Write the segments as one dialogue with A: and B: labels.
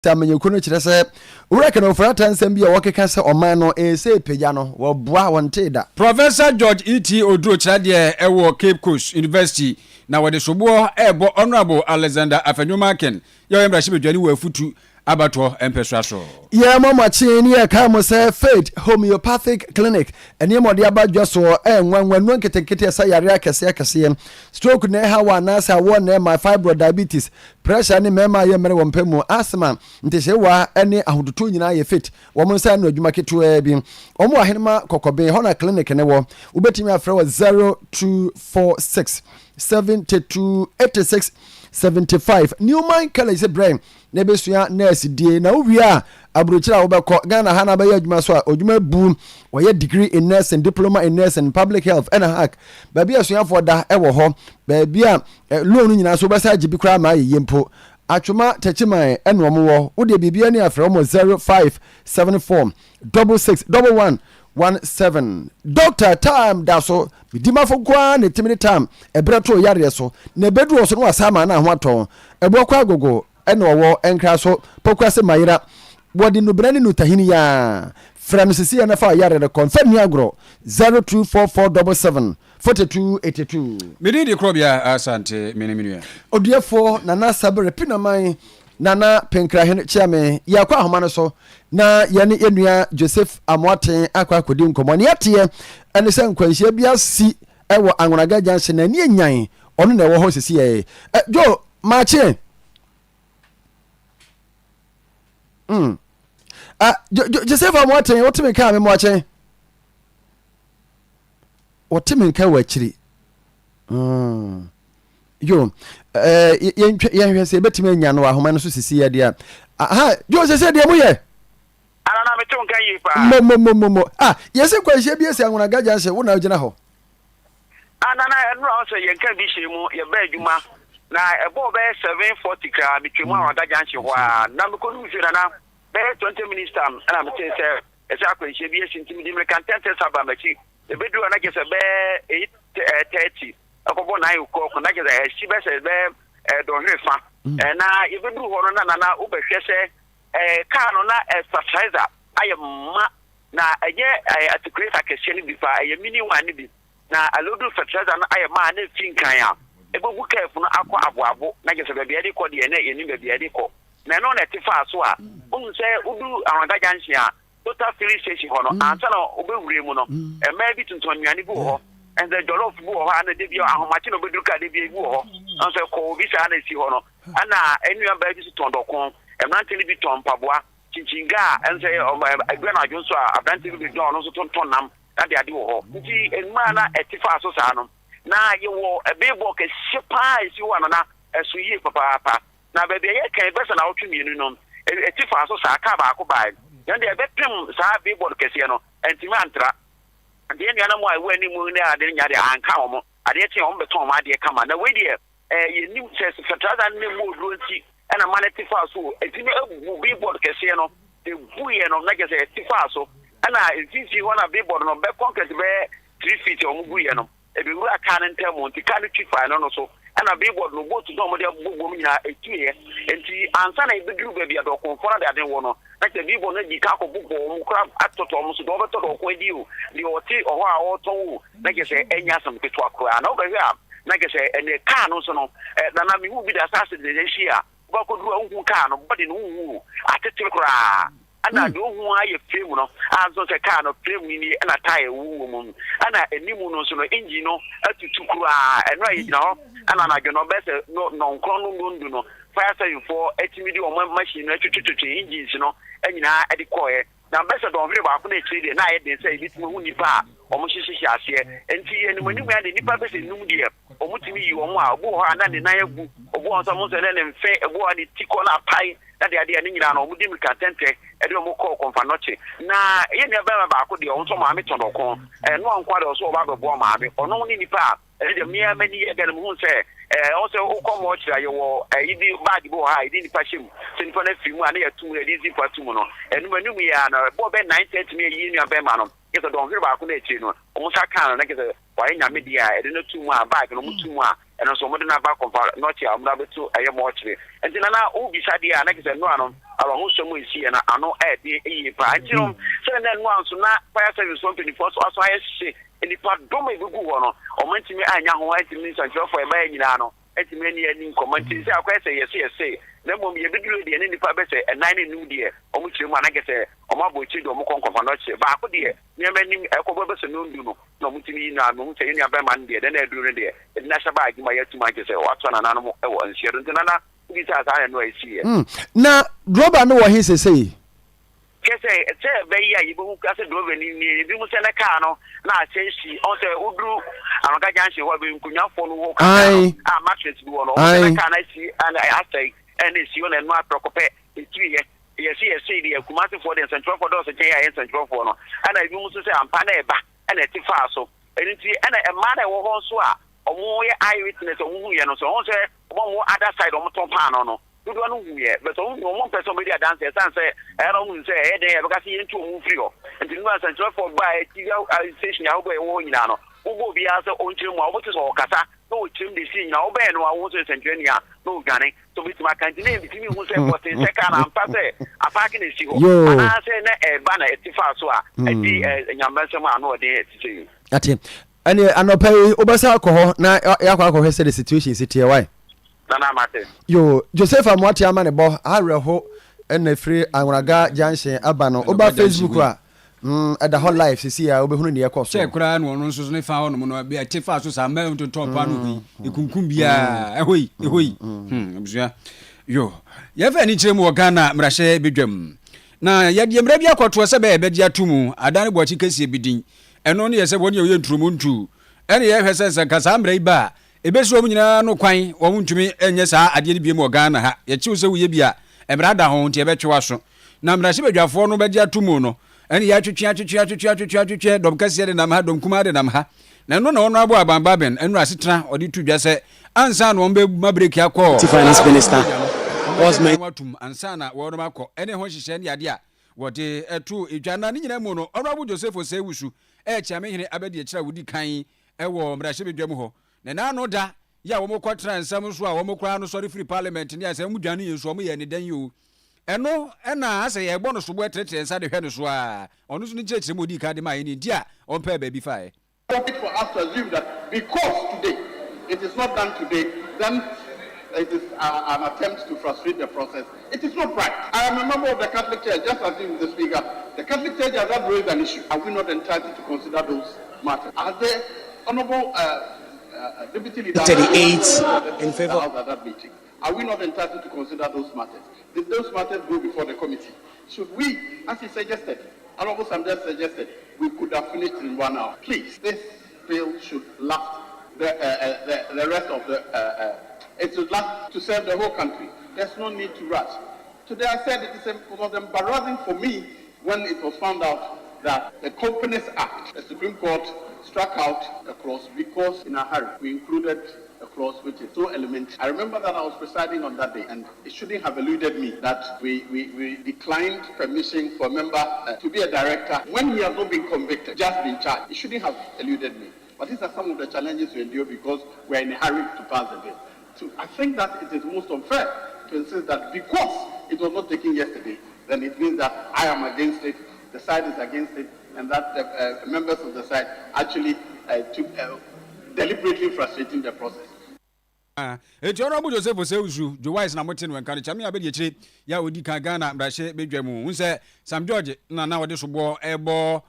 A: Tamenyokuno chirese ureka no frata nsem bia wokeka se oman no ense peja no wo boa wonte da.
B: Professor George E.T. Oduro chade ewo Cape Coast University na wode sobo ebo Honorable Alexander Afenyomaken yo embra shibedwani wo afutu abato empeswa so.
A: Ye mama chini ye kamo se Faith Homeopathic Clinic eni mo de abadwa so enwanwanu nketenkete esa yare akese stroke na hawa na sa wo na my fibro diabetes pressure ni mema ye mere wompemu asthma ntehyewa eni ahodoto nyina ye fit wo mo nsa na adwuma keto bi omo ahenema kokobe hona clinic ne wo ubetimi afre wo 0246 728675 Newman College brain na besua nurse die na uwia abrochira obekọ Ghana ha na ba adwuma so a odwuma bu oye degree in nursing diploma in nursing and public health and hack ba bia suafo da ewo ho ba bia loan nyina so besa gibi kra ma yempo atwoma tachiman ene omwo wo de bibia ni afre omo 0574 661117 Doctor time da so bidimafo kwa ne timini time ebreto yare so na bedru so no asama na ho aton ebokwa agogo ene owo enkra so pokwase mayira wodi no brani no tahini ya fransisi na fa yare de confirm ni agro 024477 4282
B: Medidi Krobea asante meniminu
A: Oduefour na Asabre pinaman nana penkrahene chiame yakwa ahoma no so na yene enua Joseph Amoaten akwa akodi nkomo ne yate ene se nkwanhia bia si ewo anwonaga janse na ni enyan ono na ewo ho sisi ye jo mache Joseph Amoaten wotime ka me moache wotime ka wachiri yo yenhwese betime anya no ahoma no so sisi ya dia aha jo sese dia moye
C: ana na meto nka yi pa
A: mo yese kwanhia bi esi anwonaga janse wo na ogina ho
C: ana na no so yenka bi shemu ye ba adwuma na ebo be 740 kra bitwemu anwonaga janse ho a na me ko nu fira na be 20 minutes time ana me say ese akwanhia bi esi ntimi di me kan tente saba machi e bedu na ke se be 8:30 akobo na yuko na ke se shi be se be don refa na e bedu ho no na ubehwe se car no na exerciser ayema na enye articulate akese ni bifa aye mini one ni bi na alodu fertilizer na ayema na finkan ya ebogu careful no akwa aboabo na ke se be bia de ko de na yeni be bia de ko na no na tifa so a unse udu awanda janshi a total filling station ho no ansa na obewure mu no e ma bi tunton nwane bu ho and the jollof bu ho ana de bi ahomachi no beduka de bi bu ho ansa ko bi sa na si ho no ana enua ba bi su tondokon emrantili bi ton paboa chinchinga ense agbe na adwonso a abrantili bi don no so ton nam na de ade wo ho nti enma na etifa so sa no na yewo ebebo ke shepa esi wo na esu yi papa na bebe ye kan besa na otwemienu no etifa so sa aka ba ko bai then de bepem sa bebo ke se no entimi antra de enu na mo awu ani mu ne ade nya de anka wo ade tie wo beton ma ade kama na we de ye nim se fertilizer ne mu oduro nti ana manetifa so etimi abu billboard kese no de buye no na kese tifa so ana etisi ho na billboard no be concrete be 3 feet o mu buye no e be wura kan ntem nti kan tifa no so ana billboard no botu do mo de bugbo nyina etuye enti ansa na ibeduru ba bia do konfora de ade wo no na ke billboard na di ka ko bugbo mu kra atoto mu so do beto do ko edi o di oti oho a oto wo na kese enya sam keto akora na obawe a na kese ene ka no so no na mi hu bi da sase de hia bako du hu ka no body no hu atete kra ana do hu aye frame no azo se ka no frame ni na tire wu mu ana enimu no so no engine no atutu kra eno aye gina ho ana na gyo no bese no nkro no ndu no fire service for etimi o machine no atututu engines no anyina edi koye na bese don vre ba ko na chiri de na aye den say bitimi hu nipa o mo hihihie ase enti enimu ni mu ya de nipa bese num de o mutimi yi o mo a obo ho ana de na yagu obo on so mo se ne mfe ebo ani tiko na pai na de ade ani nyina no mo dim ka tente e de mo call konfa noche na ye ne ba ko de on so ma me tondoko no ankwa de so o ba bebo ma be ono ni nipa e de me amani ye de mo hu se o se o ko mo chira ye wo idi bag bo ha idi nipa shim se nipa na fi mu ana ya tum re di patu mu no enu manu ya na bo be 9:30 me yi nua be ma no ye so don hwe ba ko na echi no o mo sa kan na ke se wa nya media e de no tum a bag no mo tum a eno so mo de na ba konfa noche a mo da betu aye mo chire enti na o bi sa dia na ke se no ano along who some see and I know at the Pajum. So then once not fire service company for us, I say, and if I don't make a good one, or mention me, I know what it means and for a man, at many and commenting. I say, yes, say. Then when we be ready and any public say a 90 new dear, or which you want to get a mobile child or more conference, but dear, near many equibus and no, no, mutility, no, say any other man dear, then I do it there. It's not about my yet to my say, what's an animal, and she doesn't know. These are I know I see.
A: Now, Robert, know what he say.
C: Say, very you got a drove in you must send a car. Now, say she also Udru, and I can't see what we could not follow. I matches do all. I can I see, and I ask. And it's you and my Procope in 3 years. Yes, say the Kumasi for the Central for those and Central for no. And I used to say, I'm Paneba and a Tifaso. And a man who also or more eyewitness or who and so on, one more other side of Montopano. You don't know yet, but only one person with a dancer and say, I don't say, hey, they have got into a move you. And the Central for by station, I'll go away now. Who will be as own children, what is all Cata? No, Jim, the scene now, Ben, or I was in Centrania, no gunning. So with my canteen, between you who say what in second and pass a parking is you. And I say, a banner at the Fasua, and the young man, no day to see.
A: At him. And I know pay Obasa alcohol, now alcohol has said the situation is here. Why? Yo, Joseph, I'm what your man about. I will hope and the free Angaraga Jansen Abano over Facebook. At the whole life, see, I will be who near cost.
B: Check crown one also ne found mono be a tifa so some mount to top one bi ikukumbia ehoi abusua yo ye fa ni chiremu Ghana mrahye bedwam na ye de mra bia kwato se be be dia tumu adane bochi kesi bidin eno ne ye se woni ye nturumu ntu ene ye hwese se kasa mra iba ebeso mu nyina no kwan wo ntumi enye saa ade ne biem Ghana ha ye chiwo se wo ye bia emra da ho nti ebetwe so na mrahye bedwafo no be dia tumu no and ya twetwe dom kase de nam ha dom kuma de nam ha na no na ono abo abamba ben enu asetena odi tudwa se ansa na ombe mabreki akọ
D: finance minister was my
B: watum ansa na wo no makọ ene ho hihye ne ade a wode etu edwana ne nyina mu no ono Joseph Osewusu chiamehene abedi ekira wudi kan ewo mrahye bedwam ho na no da ya wo mokọtra nsam so a wo mokra no sorry free parliament ne asem dwane yesu omo ye ne dan yo eno ena ase ye gbo no so bo etrete nsa de hwe no so a onu so ni chechire modi ka de ma ye ni dia on pa ba bi fa e
E: for us to assume that because today it is not done today, then it is an attempt to frustrate the process. It is not right. I am a member of the Catholic Church, just as in the speaker. The Catholic Church has not raised an issue. Are we not entitled to consider those matters? Are the honourable deputy leader
D: 38 in favour
E: of that meeting? Are we not entitled to consider those matters? Did those matters go before the committee? Should we, as he suggested, Honourable Samja suggested, we could have finished in 1 hour. Please, this bill should last the rest of the. It should last to serve the whole country. There's no need to rush. Today I said it was embarrassing for me when it was found out that the Companies Act, the Supreme Court struck out a clause because in a hurry we included a clause which is so elementary. I remember that I was presiding on that day, and it shouldn't have eluded me that we declined permission for a member to be a director when he has not been convicted, just been charged. It shouldn't have eluded me. But these are some of the challenges we endure because we're in a hurry to pass the bill. So I think that it is most unfair to insist that because it was not taken yesterday, then it means that I am against it, the side is against it, and that the members of the side actually took deliberately frustrating the process.
B: Eti Honorable Joseph Osewusu Jowais na motin wen kan chame abedi ekire ya odi kan Ghana mrahye bedwamu unse Sam George na wode sobo ebo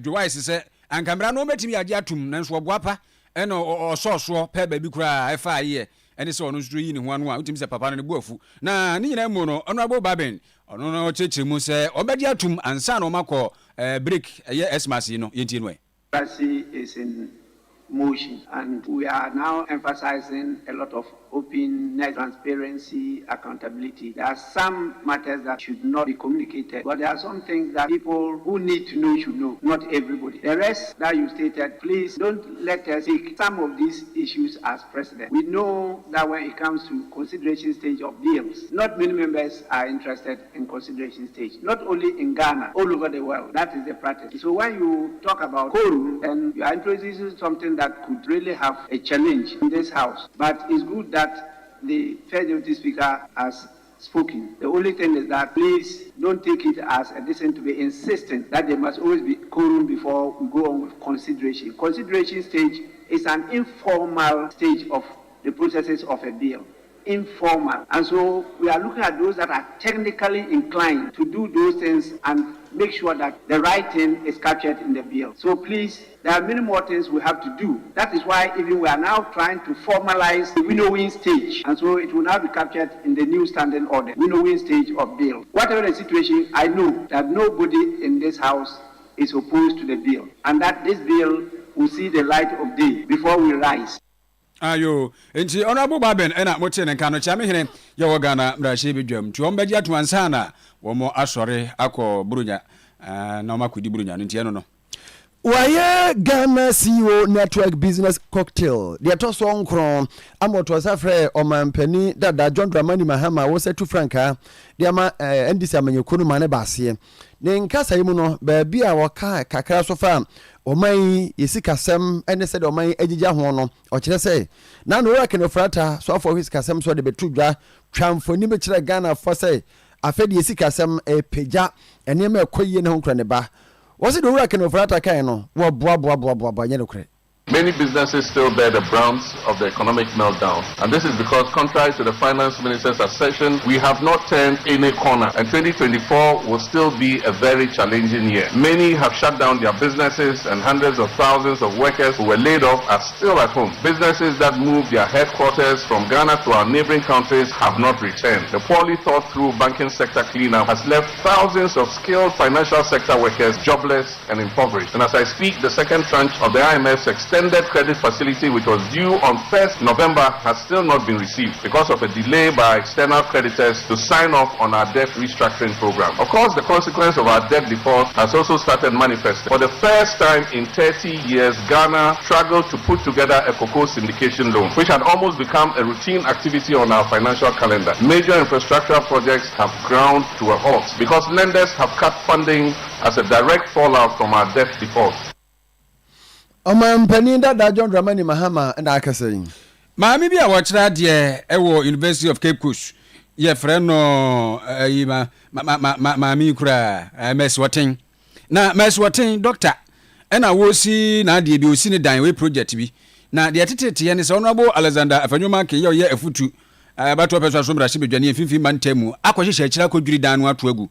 B: Jowais se ankamra no metimi ade atum nanso oboapa ena ososo pe ba bi kura efa ye ene se ono nso yi ne ho anu a utimi se papa no ne buafu na ni nyina mu no Honorable Baben ono no chechire mu se obedi atum ansa na omako break ye Xmas no yenti no
F: is in motion, and we are now emphasizing a lot of openness, transparency, accountability. There are some matters that should not be communicated, but there are some things that people who need to know should know, not everybody. The rest that you stated, please don't let us take some of these issues as precedent. We know that when it comes to consideration stage of bills, not many members are interested in consideration stage, not only in Ghana, all over the world. That is the practice. So when you talk about quorum, then you are introducing something that could really have a challenge in this house. But it's good that the First Deputy Speaker has spoken. The only thing is that please don't take it as a decision to be insistent that there must always be quorum before we go on with consideration. Consideration stage is an informal stage of the processes of a bill. Informal. And so we are looking at those that are technically inclined to do those things and make sure that the right thing is captured in the bill. So please, there are many more things we have to do. That is why even we are now trying to formalize the winnowing stage. And so it will now be captured in the new standing order, winnowing stage of bill. Whatever the situation, I know that nobody in this house is opposed to the bill and that this bill will see the light of day before we rise.
B: Ayo, enti honorable Baben ena moche ne kanu cha mehene ye wo Ghana mrashi bedwam ti on beji atu ansana wo mo asore akọ burunya na ma kudi burunya nti eno no
A: Waye Ghana CEO Network Business Cocktail. The atoso onkron amoto safre omampani dada John Dramani Mahama wo setu franka de ama ndisi amanyekunu mane baase. Ne nkasa yimu no ba bia woka kakra so fa oman yesikasem ene se de oman agigya ho no o kire se na no work no frata so for his kasem so de betudwa twamfoni be kire Ghana for say afedi yesikasem pagya ene ma ekoyie ne ho nkra ne ba. Was it the work of Ratakaino?
G: Many businesses still bear the brunt of the economic meltdown, and this is because, contrary to the finance minister's assertion, we have not turned any corner, and 2024 will still be a very challenging year. Many have shut down their businesses, and hundreds of thousands of workers who were laid off are still at home. Businesses that moved their headquarters from Ghana to our neighboring countries have not returned. The poorly thought through banking sector cleanup has left thousands of skilled financial sector workers jobless and impoverished. And as I speak, the second tranche of the IMF's extended credit facility, which was due on 1st November, has still not been received because of a delay by external creditors to sign off on our debt restructuring program. Of course, the consequence of our debt default has also started manifesting. For the first time in 30 years, Ghana struggled to put together a cocoa syndication loan, which had almost become a routine activity on our financial calendar. Major infrastructural projects have ground to a halt because lenders have cut funding as a direct fallout from our debt default.
A: Omampani dada John Dramani Mahama and Akasayin.
B: Maami bia wo kira de ewo University of Cape Coast ye frɛ no maami kura Meswaten na Meswaten doctor ena wo si na de bi o si ne dan we project bi na de tetete ye ne sɛ honorable Alexander Afanyoma ke ye afutu bato peso so mra bedwane afifi mantemu akohyehyɛ kira kodwiri dan no ato agu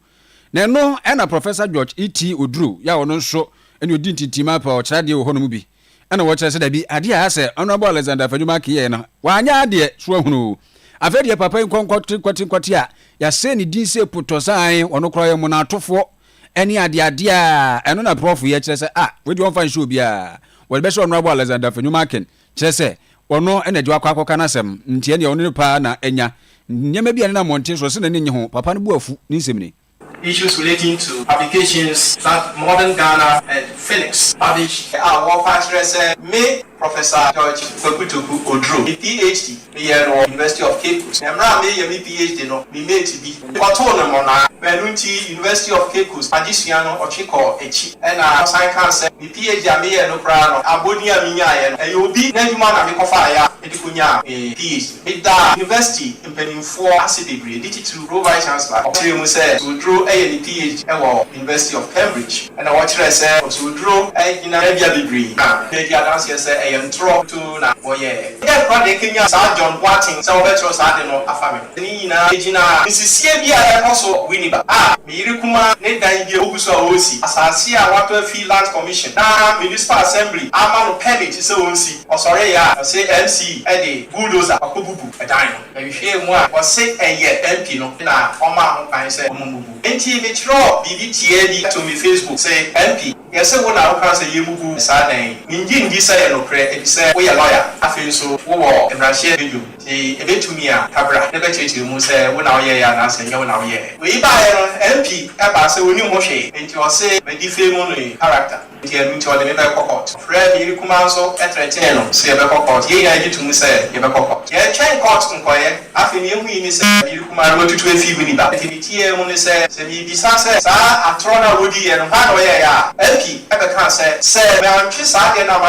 B: na no ena Professor George E.T. Oduro ya wono nso ene odi ntintima pa o kira de wo hono mu bi ena wo kira se da bi ade a se honorable Alexander Afanyoma ke ye no wanya ade so ahunu afedi papa nkwati a ya se ni din se putosan ono kro ye mu na atofo ene ade a eno na prof ye kira se we di won fan show bia we be so honorable Alexander Afanyoma ken kira se ono ena ji akwa kana sem ntie ne ono pa na enya nyema bia ne na monte so se na ne ho papa no bu afu ni semni
H: issues relating to applications that Modern Ghana and Phoenix published. Our warfare said, me Professor George Oduro, a PhD, here at University of Cape Coast. I'm not me PhD, no, me made to be. But on the Mona, Benunti, University of Cape Coast, Adiciano, or Chico, Echi, and I can say, me PhD, I may no prano, Abodia Minya, and you'll be Nedumana Mikofaya, Edikunya, a PhD. With the university, in Penin 4 acid degree, DT2 Pro Vice Chancellor, Oduro said, Oduro, a PhD at University of Cambridge, and I watch say, Oduro, a degree. Maybe I don't say, I am thrown to na oye. Yeah, brother Kenya John Watting, so better say no afami. Ni na ejina Mrs. Bia also winiba. Me irikuma ne dan bi oguso osi. Asase a wato fi land commission. Na municipal assembly ama no permit say onsi. Osore ya say MC e dey bulldozer akobubu edan. E hwe mu a o say eye MP no na oma ho kan say omububu. Enti me tro bibi tie bi to me Facebook say MP. Yes, when I can say you move Saturday. Indeed, this I no pray. It say we are lawyer. I feel so. We walk and I share video. The event to me a cabra. Never change you. Say when I hear and I say you now hear. We buy MP. I say we new moshe. And you say me defame only character. It is into the member court. Fred, you come also at return. Say a court. Ye I get to me say you court. Yeah, chain court inquire. I feel you me say you come out to 12 minutes. The TM only say me bisa say I throw na woody and how ya. Ever can say I'm just saying I'm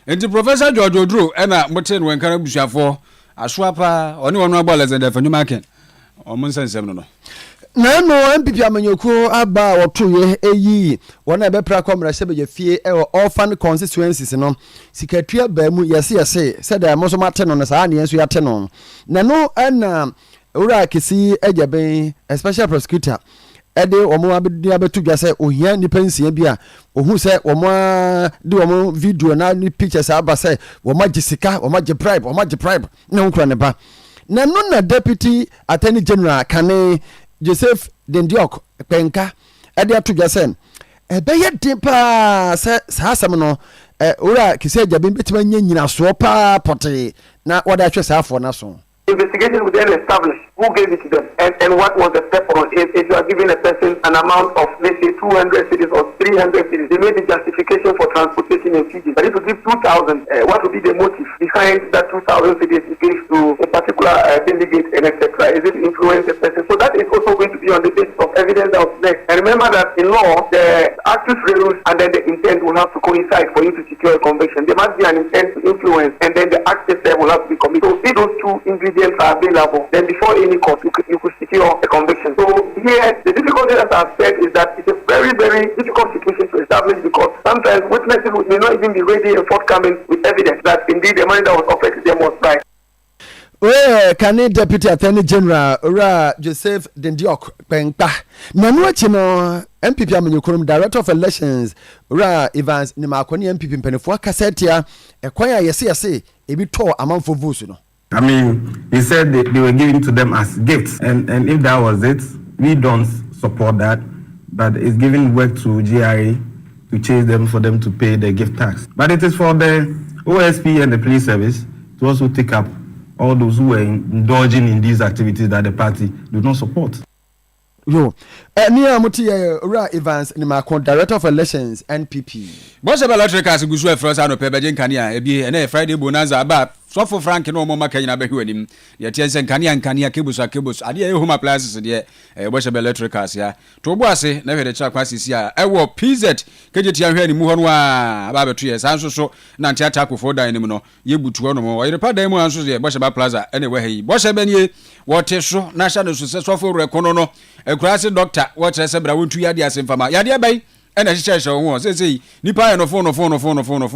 B: and the Professor George Oduro and a mountain when can bushafo Aswapa oni wonu abole zende fa nyuma ken omun sensem no
A: na no MPP amanyoko aba wotoye eyi wona ebepra komra se be fie e orphan constituencies no sikatua ba mu yese se da mo so mate no sa ne enso yate no na no na ura kisi ejaben special prosecutor ede omo abedi abetu dwa se ohia nipa nsia bi a ohu se omo de omo video na ni pictures aba se omo gisika omo ge bribe na nkura ne ba na no na deputy attorney general kane Joseph Dendiok penka ade atudwa sen ebeye dimpa se saasam no ora kise jabe betima nyina so pa pote na wada hwe saafo na so
I: investigation will then establish who gave it to them and what was the step on if you are giving a person an amount of let's say 200 cities or 300 cities, they made the justification for transportation and feeding. But if you give 2,000, what would be the motive behind that 2,000 cities you give to a particular delegate and etc.? Is it to influence the person? So that is also going to be on the basis of evidence that was next. And remember that in law, the actus reus and then the intent will have to coincide for you to secure a conviction. There must be an intent to influence and then the act itself will have to be committed. So if those two ingredients are available, then before any court you could secure a conviction. So here the difficulty that I've said is that it's a very, very difficult situation to establish because sometimes witnesses may not even be ready and forthcoming with evidence that indeed the money that was offered to them was right.
A: Well, can Deputy Attorney General Ora Joseph Dendiok Penka Nanu Chino MPP Amanyukurum Director of Elections Ora Evans Nimakoni MPP Penefua Kassetia Equire Yesi Ebi to amount for votes.
J: I mean, he said they were giving to them as gifts, and if that was it, we don't support that. But it's giving work to GRA to chase them for them to pay the gift tax. But it is for the OSP and the police service to also take up all those who are indulging in these activities that the party do not support.
A: Yo, Nia Muti Ura Evans Nimakon, Director of Elections, NPP.
B: Boss of electric gusu e first ano pe beje nkania ebi ene Friday bonanza aba sofo Frank no mo maka nyina behu anim ye tie se nkania kebus ade e home appliances de boss of electric ya to bo ase na hwede cha kwasisi a e wo PZ kejeti ahwe ani mu ho no a aba beto ye sanso so na ntia ta akofo dan nim no ye butu ho no mo Oyerepa dan mu anso ye boss of plaza ene we hayi boss be nie wote so na sha no so se sofo rekono no ekurase doctor wo kire se bra wontu yade asemfama yade bai ena chichesha wo say nipa no phone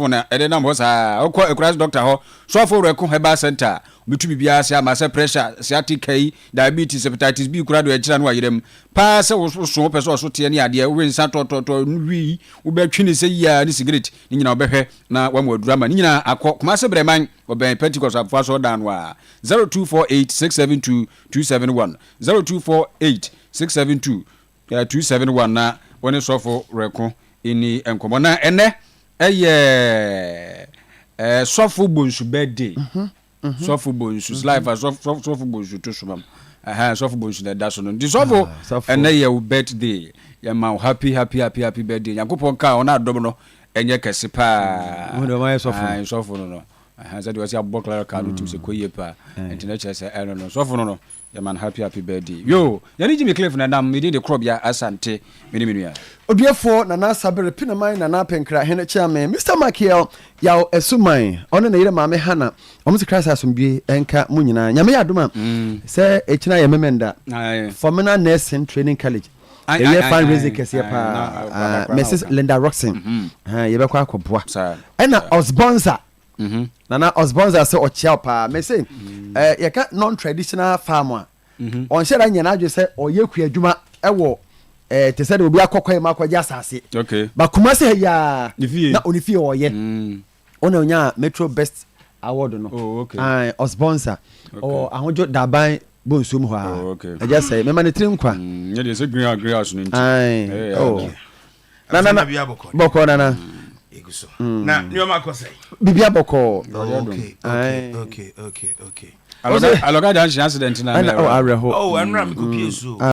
B: na ede na mbosa okwa ekurase doctor ho so for reco heba center bitu bibia se amase pressure sciatic diabetes hepatitis B kura do e kira no ayirem pa se wo so person so tie ne ade we nsa to wi wo betwi ne se ya ni cigarette ni nyina obehwe na wa mwadurama ni nyina akọ kuma se breman oben Pentecost afo so dan wa 0248672271 0248672271 na woni sofo reko ini enkomo na ene sofo bonsu birthday sofo bonsu live sofo bonsu to sumam sofo bonsu na da so no di sofo ene ye birthday ya ma happy birthday yakopon ka ona adom no enye kese pa
A: wona ma
B: sofo no za di wasi abokla ka no tim se koye pa internet se no sofo no ya man happy birthday yo ya ni Jimmy Cliff na nam me de Krobea asante menu ya
A: Oduefour na Asabre pinamai na penkra hene chairman Mr. Michael yaw esumai ono na yire maame hana omo se Christ asombi enka munyina nyame yadoma se echina ye memenda formula nursing training college ye fundraising kese pa Mrs. Linda Roxon ye be kwa akoboa ena osbonza nana osbonza se ochia pa me say ye ka non traditional farmer on share anya na adwe se oyeku adwuma ewo te said obi akokoi makwaja asase
B: okay
A: ba kuma se ya na onifie oye ona onya metro best award no
B: oh okay
A: osbonza o ahonjo daban bonsum ho a I just say me man trim kwa
B: ye dey say green house no nti
A: oh na boko na
K: eguso na nyoma akosai
A: bibia boko
K: okay
B: aloga dan accident na
A: oh areho
K: oh anra me kopie so